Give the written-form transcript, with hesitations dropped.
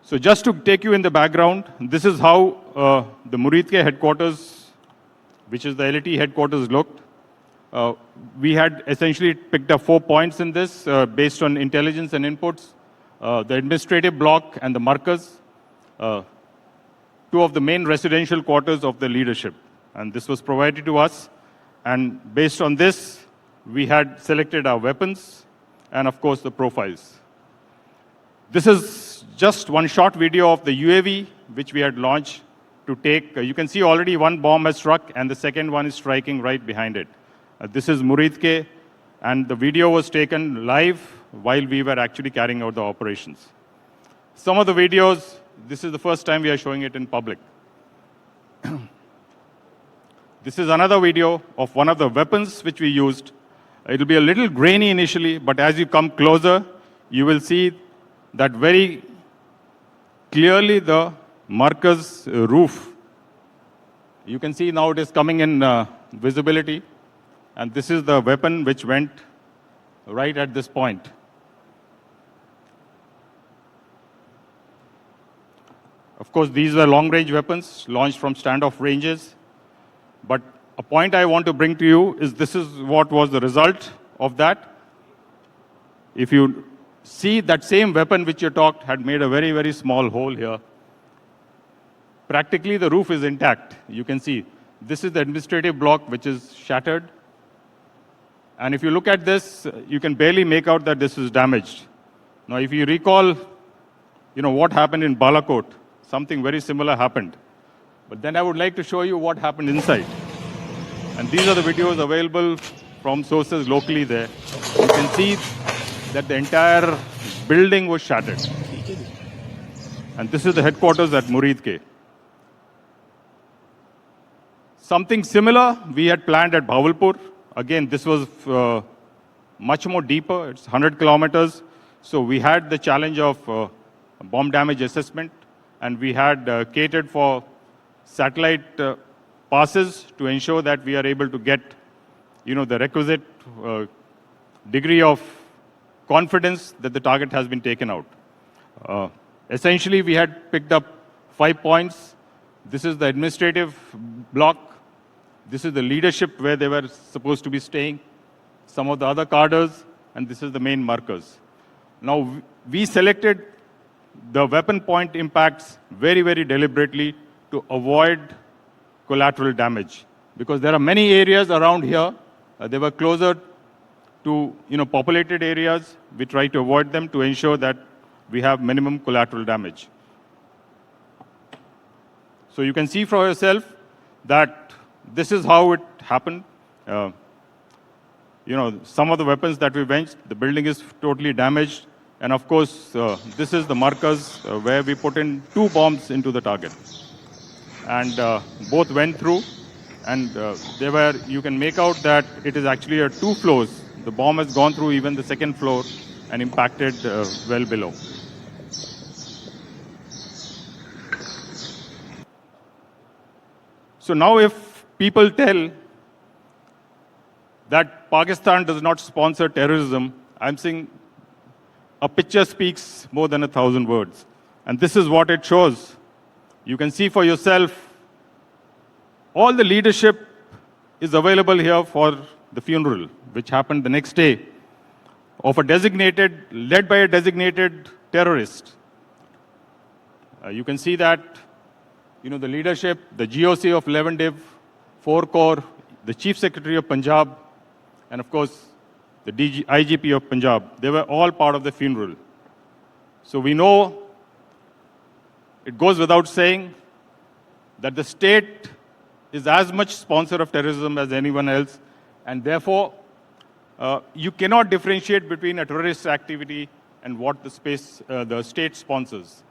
So just to take you in the background, this is how the Muridke headquarters, which is the LAT headquarters, looked. We had essentially picked up 4 points in this based on intelligence and inputs. The administrative block and the markers, two of the main residential quarters of the leadership. And this was provided to us. And based on this, we had selected our weapons and, of course, the profiles. This is just one short video of the UAV, which we had launched to take. You can see already one bomb has struck, and the second one is striking right behind it. This is Muridke, and the video was taken live while we were actually carrying out the operations. Some of the videos, this is the first time we are showing it in public. This is another video of one of the weapons which we used. It will be a little grainy initially, but as you come closer, you will see that very clearly the marker's roof. You can see now it is coming in visibility. And this is the weapon which went right at this point. Of course, these were long-range weapons launched from standoff ranges. But a point I want to bring to you is this is what was the result of that. If you see that same weapon which you talked had made a very, very small hole here. Practically, the roof is intact. You can see this is the administrative block which is shattered. And if you look at this, you can barely make out that this is damaged. Now, if you recall, what happened in Balakot, something very similar happened. But then I would like to show you what happened inside. And these are the videos available from sources locally there. You can see that the entire building was shattered. And this is the headquarters at Muridke. Something similar we had planned at Bhavalpur. Again, this was much more deeper. It's 100 kilometers. So we had the challenge of bomb damage assessment, and we had catered for satellite passes to ensure that we are able to get, the requisite degree of confidence that the target has been taken out. Essentially, we had picked up 5 points. This is the administrative block. This is the leadership where they were supposed to be staying. Some of the other cadres, and this is the main markers. Now, we selected the weapon point impacts very, very deliberately to avoid collateral damage. Because there are many areas around here. They were closer to populated areas. We try to avoid them to ensure that we have minimum collateral damage. So you can see for yourself that this is how it happened. Some of the weapons that we benched, the building is totally damaged. And of course, this is the markers where we put in 2 bombs into the target. And both went through. And you can make out that it is actually 2 floors. The bomb has gone through even the 2nd floor and impacted well below. So now if people tell that Pakistan does not sponsor terrorism, I'm saying a picture speaks more than 1,000 words. And this is what it shows. You can see for yourself, all the leadership is available here for the funeral, which happened the next day, of led by a designated terrorist. You can see that, the leadership, the GOC of 11 Div, 4 Corps, the Chief Secretary of Punjab, and of course, the IGP of Punjab, they were all part of the funeral. So we know, it goes without saying, that the state is as much sponsor of terrorism as anyone else, and therefore, you cannot differentiate between a terrorist activity and what the state sponsors.